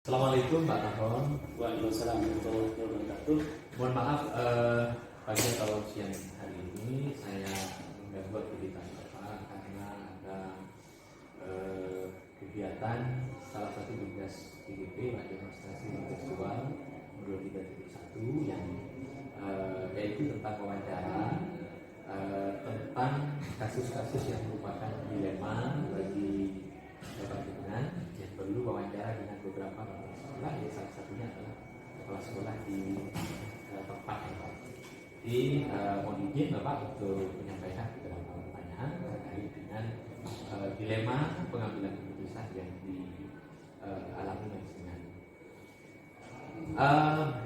Assalamualaikum Pak Tahon. Waalaikumsalam warahmatullahi wabarakatuh. Mohon maaf pagi atau siang hari ini saya mengganggu aktivitas Bapak karena ada kegiatan salah satu tugas PDP demonstrasi seksual 23.1 yang yaitu tentang wawancara tentang kasus-kasus yang merupakan dilema bagi Bapak Pimpinan yang perlu wawancara dengan beberapa kepala sekolah, ya salah satunya adalah kepala sekolah di tempat yang Pak. Jadi mohon izin Bapak untuk menyampaikan beberapa pertanyaan terkait dengan dilema pengambilan keputusan yang dialami Mas.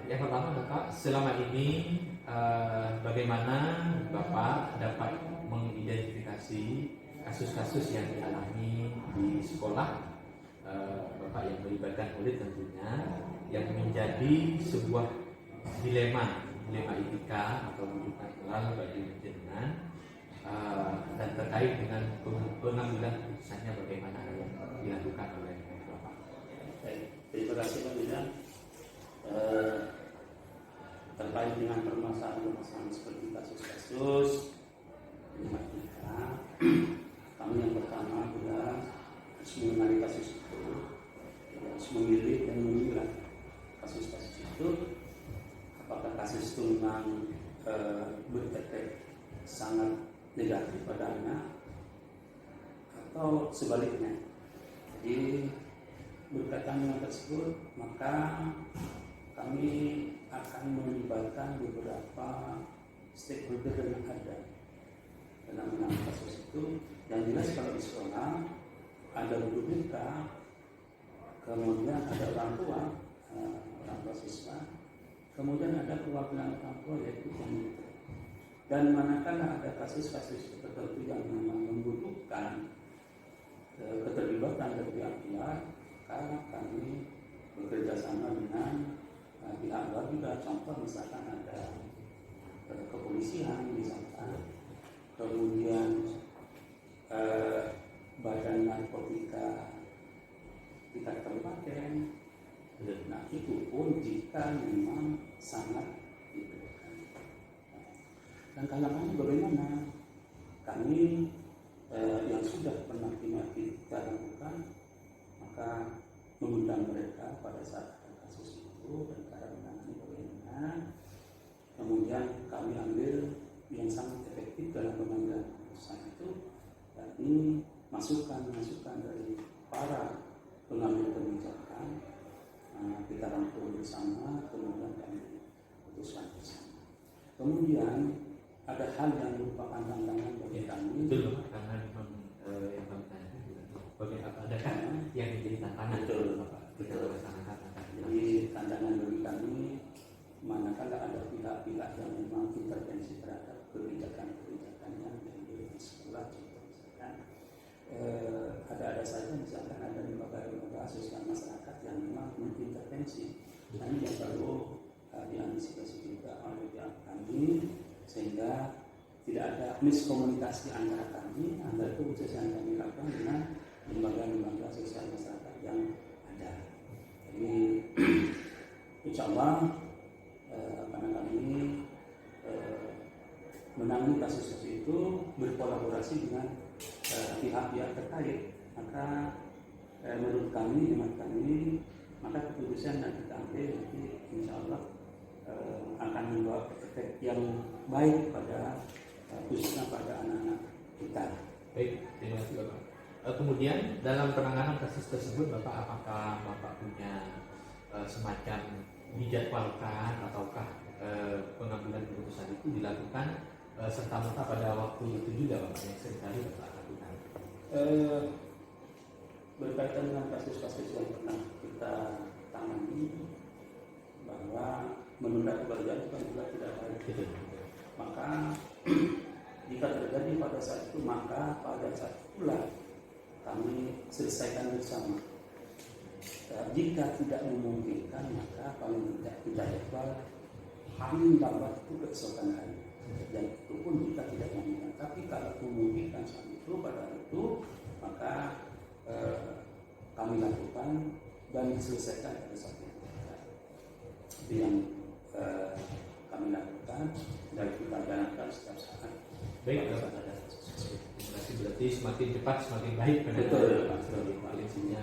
Yang pertama Bapak, selama ini bagaimana Bapak dapat mengidentifikasi kasus-kasus yang dialami di sekolah Bapak yang melibatkan murid tentunya yang menjadi sebuah dilema etika atau rujukan moral bagi jenengan dan terkait dengan pengambilan keputusannya bagaimana yang dilakukan oleh Bapak. Baik, terima kasih Pak Bina. Terkait dengan permasalahan seperti kasus-kasus etika, kami yang pertama adalah harus mengenali kasus itu, harus memilih dan memilah kasus-kasus itu. Apakah kasus itu memang berefek sangat negatif pada anak atau sebaliknya. Jadi berkaitan dengan tersebut, maka kami akan melibatkan beberapa stakeholder yang ada dalam menangani kasus itu. Yang jelas kalau di sekolah ada guru BK, kemudian ada orang tua siswa, kemudian ada perwakilan orang tua yaitu komite. Dan manakala ada kasus-kasus tertentu yang memang membutuhkan keterlibatan dari pihak-pihak, maka kami bekerja sama dengan pihak luar juga. Contoh misalkan ada kepolisian misalkan, kemudian badan narkotika tingkat kabupaten. Nah itu pun jika memang sangat diperlukan. Dan kalangannya bagaimana? Kami yang sudah pernah kita lakukan, maka mengundang mereka pada saat ada kasus itu dan cara menangani bagaimana. Kemudian kami ambil yang sangat efektif dalam pengambilan keputusan itu, yakni masukan dari para pengambil kebijakan. Kita rangkum bersama, kemudian kami putuskan bersama. Kemudian ada hal yang merupakan tantangan bagi kami. Betul, karena memang yang kami tanya bagaimana adakah yang menjadi tantangan Bapak kita laksanakan. Jadi tantangan bagi kami manakala ada pihak-pihak yang memang intervensi terhadap kebijakan-kebijakan yang diambil di sekolah, contoh misalkan ada saja misalkan ada lembaga-lembaga sosial masyarakat yang memang mengintervensi. Nah ini yang perlu diantisipasi juga oleh pihak kami sehingga tidak ada miskomunikasi antara kami, antara keputusan yang kami lakukan dengan lembaga-lembaga sosial masyarakat yang ada. Jadi insya Allah karena kami menangani kasus itu berkolaborasi dengan pihak-pihak terkait, maka menurut kami, hemat kami, maka keputusan yang kita ambil nanti insya Allah akan membawa efek yang baik pada khususnya pada anak-anak kita. Baik, terima kasih Bapak. Kemudian dalam penanganan kasus tersebut Bapak, apakah Bapak punya semacam dijadwalkan ataukah pengambilan keputusan itu dilakukan serta-merta pada waktu itu juga Bapak yang seringkali Bapak lakukan? Berkaitan dengan kasus-kasus yang pernah kita tangani, bahwa menunda pekerjaan itu kan juga tidak baik. Maka jika terjadi pada saat itu, maka pada saat itulah kami selesaikan bersama. Jika tidak memungkinkan, maka paling tidak kita jadwal paling lambat itu keesokan hari. Dan itu pun jika tidak memungkinkan. Tapi kalau memungkinkan saat itu pada hari itu, maka kami lakukan dan diselesaikan pada saat yang tepat. Itu yang kami lakukan dan kita jalankan setiap saat. Baik, pada saat ada sesuatu. berarti semakin cepat semakin baik Betul, koalisinya.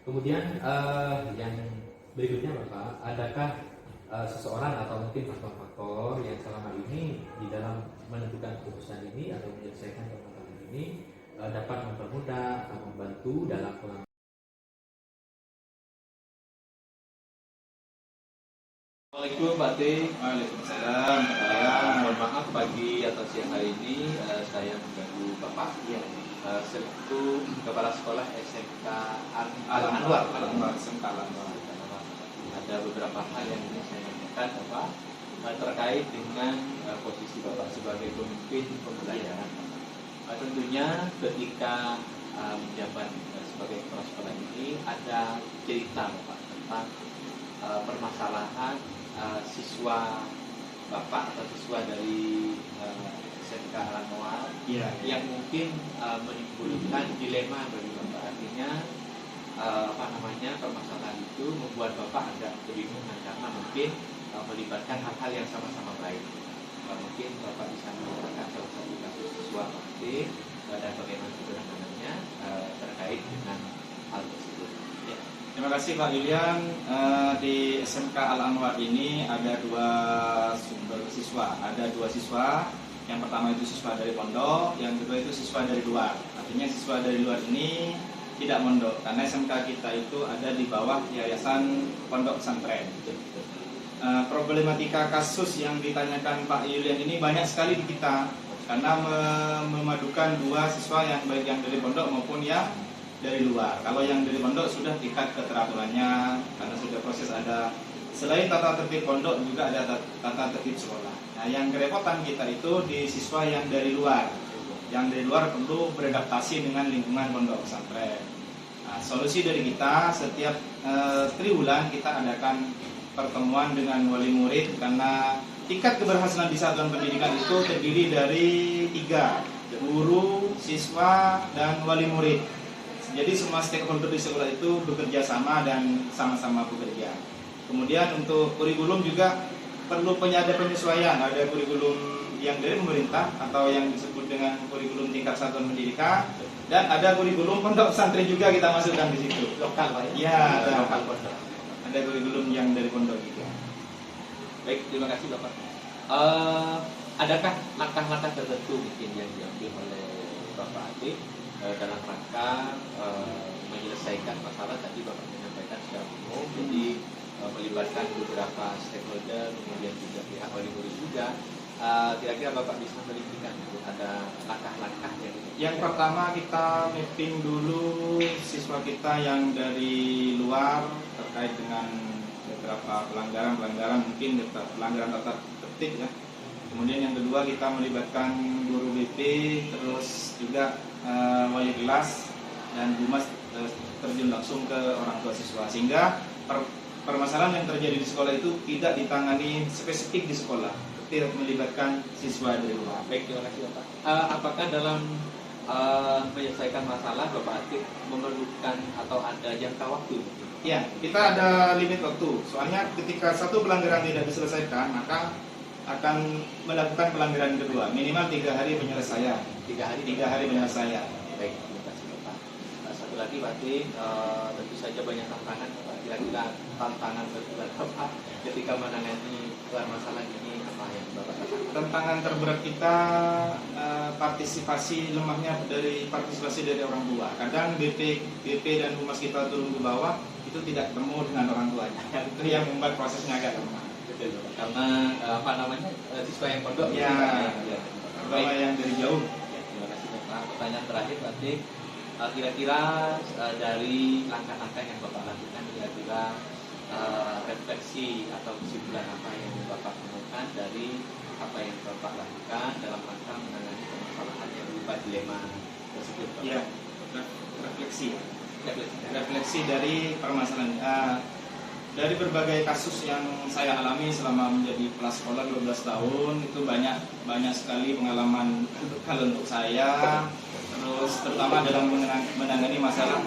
Kemudian yang berikutnya Bapak, adakah seseorang atau mungkin faktor-faktor yang selama ini di dalam menentukan keputusan ini atau menyelesaikan permasalahan ini dapat mempermudah atau membantu dalam pengambilan. Assalamualaikum Pak T. Waalaikumsalam. Mohon maaf pagi atau siang hari ini saya mengganggu Bapak. Selaku Kepala Sekolah SMK Al-Anwar. SMK Al-Anwar. Ada beberapa hal yang ingin saya tanyakan Bapak terkait dengan posisi Bapak sebagai pemimpin pembelajaran. Tentunya ketika menjabat sebagai kepala sekolah ini ada cerita Bapak tentang permasalahan siswa Bapak atau siswa dari SMK Al-Anwar yang mungkin menimbulkan dilema bagi Bapak. Artinya permasalahan itu membuat Bapak agak kebingungan karena mungkin melibatkan hal-hal yang sama-sama baik. Mungkin Bapak bisa menceritakan salah satu kasus siswa Pak dan bagaimana penanganannya terkait dengan hal tersebut. Ya. Terima kasih Pak Yulian. Di SMK Al-Anwar ini ada dua sumber siswa. Ada dua siswa. Yang pertama itu siswa dari pondok, yang kedua itu siswa dari luar. Artinya siswa dari luar ini tidak mondok karena SMK kita itu ada di bawah Yayasan Pondok Pesantren. Problematika kasus yang ditanyakan Pak Yulian ini banyak sekali di kita karena memadukan dua siswa yang baik yang dari pondok maupun yang dari luar. Kalau yang dari pondok sudah tingkat keteraturannya karena sudah proses ada selain tata tertib pondok juga ada tata tertib sekolah. Nah, yang kerepotan kita itu di siswa yang dari luar. Yang dari luar perlu beradaptasi dengan lingkungan pondok pesantren. Nah, solusi dari kita setiap triwulan kita adakan pertemuan dengan wali murid karena tingkat keberhasilan di satuan pendidikan itu terdiri dari 3, guru, siswa, dan wali murid. Jadi semua stakeholder di sekolah itu bekerja sama dan sama-sama bekerja. Kemudian untuk kurikulum juga perlu ada penyesuaian. Ada kurikulum yang dari pemerintah atau yang disebut dengan kurikulum tingkat satuan pendidikan, dan ada kurikulum pondok pesantren juga kita masukkan di situ. Lokal Pak Ya, ada lokal pondok. Ada kurikulum yang dari pondok juga. Baik, terima kasih Bapak. Adakah langkah-langkah tertentu mungkin yang diambil oleh Bapak Atik dalam rangka menyelesaikan masalah tadi Bapak menyampaikan secara umum, jadi melibatkan beberapa stakeholder, kemudian juga pihak wali murid juga. Kira-kira Bapak bisa merincikan ada langkah-langkah yang pertama kita mapping dulu siswa kita yang dari luar terkait dengan beberapa pelanggaran mungkin pelanggaran tata tertib ya. Kemudian yang kedua kita melibatkan guru BP, terus juga wali kelas dan humas terjun langsung ke orang tua siswa sehingga permasalahan yang terjadi di sekolah itu tidak ditangani spesifik di sekolah, tidak melibatkan siswa dari luar. Baik, terima kasih Bapak. Apakah dalam menyelesaikan masalah Bapak Atik memerlukan atau ada jangka waktu? Ya, kita ada limit waktu. Soalnya ketika satu pelanggaran tidak diselesaikan, maka akan melakukan pelanggaran kedua. Minimal 3 hari penyelesaian. 3 hari. 3 hari penyelesaian. Baik, terima kasih Bapak. Satu lagi Pak Atik, tentu saja banyak tantangan. Kira-kira tantangan terberat Bapak ketika menangani masalah ini apa yang Bapak katakan? Tantangan terberat kita lemahnya dari partisipasi dari orang tua. Kadang BP dan humas kita turun ke bawah itu tidak ketemu dengan orang tuanya. Itu yang membuat prosesnya agak lemah. Betul, karena siswa yang pondok terutama yang dari jauh. Ya, terima kasih Bapak. Pertanyaan terakhir Pak Atik, kira-kira dari langkah-langkah yang Bapak lakukan, kira-kira refleksi atau kesimpulan apa yang Bapak temukan dari apa yang Bapak lakukan dalam rangka menangani permasalahan yang berupa dilema tersebut? Ya, refleksi dari permasalahan. Dari berbagai kasus yang saya alami selama menjadi kepala sekolah 12 tahun itu banyak sekali pengalaman kalau untuk saya. terus terutama dalam menangani masalah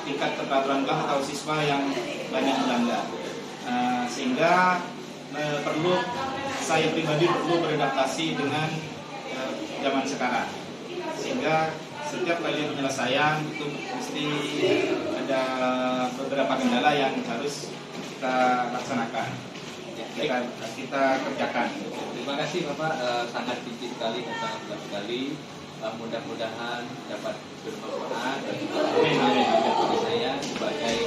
tingkat keteraturan kelas atau siswa yang banyak melanggar. Sehingga perlu saya pribadi perlu beradaptasi dengan zaman sekarang, sehingga setiap kali penyelesaian itu mesti ada beberapa kendala yang harus kita laksanakan, kita kerjakan. Terima kasih Bapak, sangat tinggi sekali dan sangat jelas sekali. Mudah-mudahan dapat bermanfaat bagi saya sebagai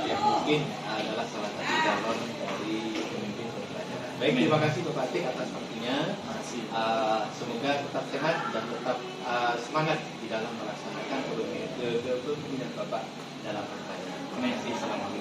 yang mungkin adalah salah satu calon dari pemimpin pembelajaran. Baik, terima kasih Bapak Atik atas waktunya. Semoga tetap sehat dan tetap semangat di dalam melaksanakan kepemimpinan Bapak dalam pertanyaan. Terima kasih. Selamat.